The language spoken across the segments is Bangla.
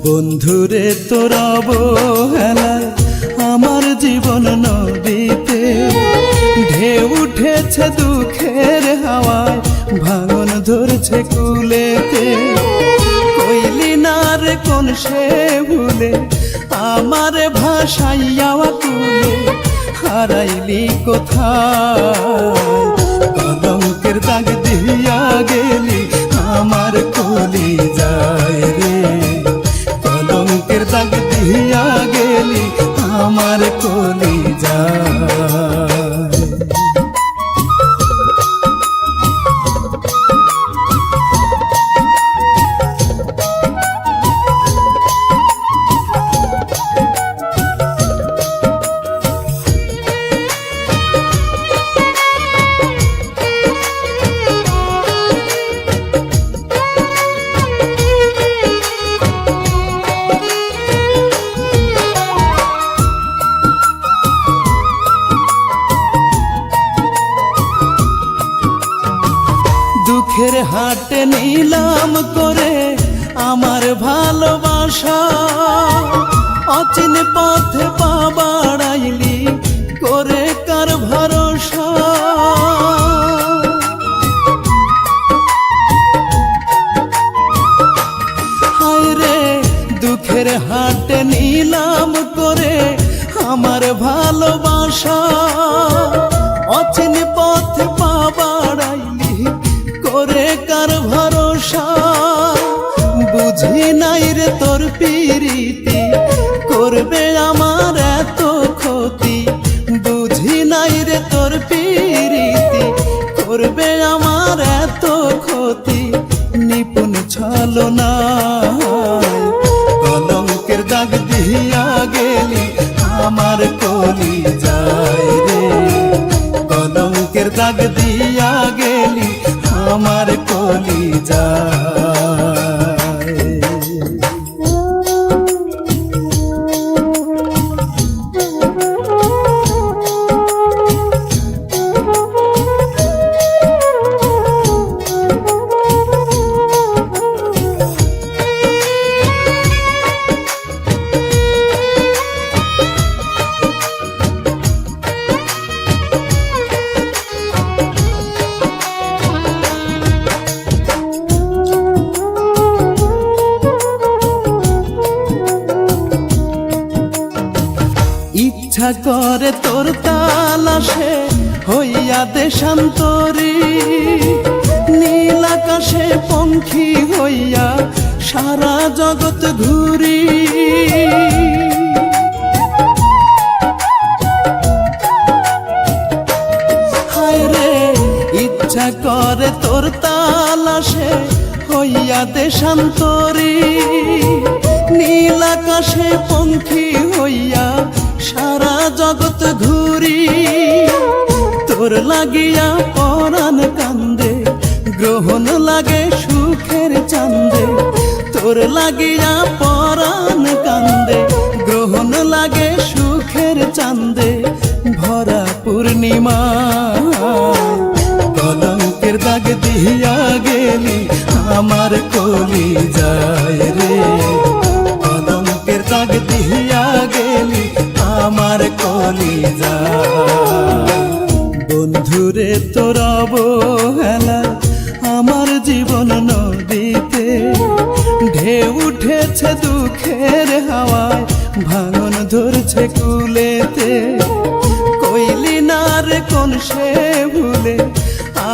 বন্ধুরে তোর অবহেলায় আমার জীবন নদীতে ঢেউ উঠেছে দুঃখের হাওয়ায়, ভাঙন ধরছে কুলেতে। কইলি না রে কোন সে ভুলে আমার ভাসাইয়া কুলে, হারাইলি কোথায় কলঙ্কের দাগ দিয়া গেলি আমার কলি যায় রে, কলঙ্কের দাগ দিয়া গেলি আমার কলি যায়। দুঃখের হাটে নিলাম করে আমার ভালোবাসা, অচিন পথে পা বাড়াইলি করে কার ভরসা। হায় রে দুঃখের হাটে নিলাম করে আমার ভালোবাসা, অচিন পথে পা বাড়াইলি করে কার ভরসা। বুঝি নাই রে তোর পিরিতি করবে আমার এত ক্ষতি, বুঝি নাই রে তোর পিরিতি করবে আমার এত ক্ষতি। নিপুণ ছলনায় কলঙ্কের দাগ দিয়া গেলি আমার কলি যায় রে, কলঙ্কের দাগ দিয়া গেলি আমার কলি যায়। ইচ্ছা করে তোর তালাশে হইয়া দেশান্তরী, নীল আকাশে পঙ্খী হইয়া সারা জগৎ ঘুরি। হায় রে ইচ্ছা করে তোর তালাশে হইয়া দেশান্তরী, নীল আকাশে পঙ্খী হইয়া সারা জগৎ ঘুরি। তোর লাগিয়া পরাণ কান্দে গ্রহণ লাগে সুখের চান্দে, তোর লাগিয়া পরাণ কান্দে গ্রহণ লাগে সুখের চান্দে। ভরা পূর্ণিমা কলঙ্কের দাগ দিয়া গেলি আমার কলি যায় রে, কলঙ্কের দাগ দিয়া গেলি আমার কলি যায়। বন্ধুরে তোর অবহেলা আমার জীবন নদীতে ঢেউ উঠেছে দুঃখের হাওয়ায়, ভাঙন ধরছে কুলেতে। কইলি না রে কোন সে ভুলে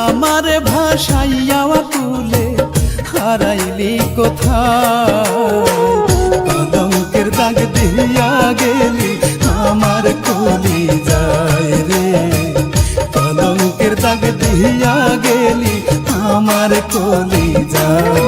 আমার ভাসাইয়া কুলে, হারাইলি কোথায় কলঙ্কের দাগ দিয়া গেলি আমার কলি যায় রে, কলঙ্কের দাগ দিয়া গেলি আমার কলি যায়।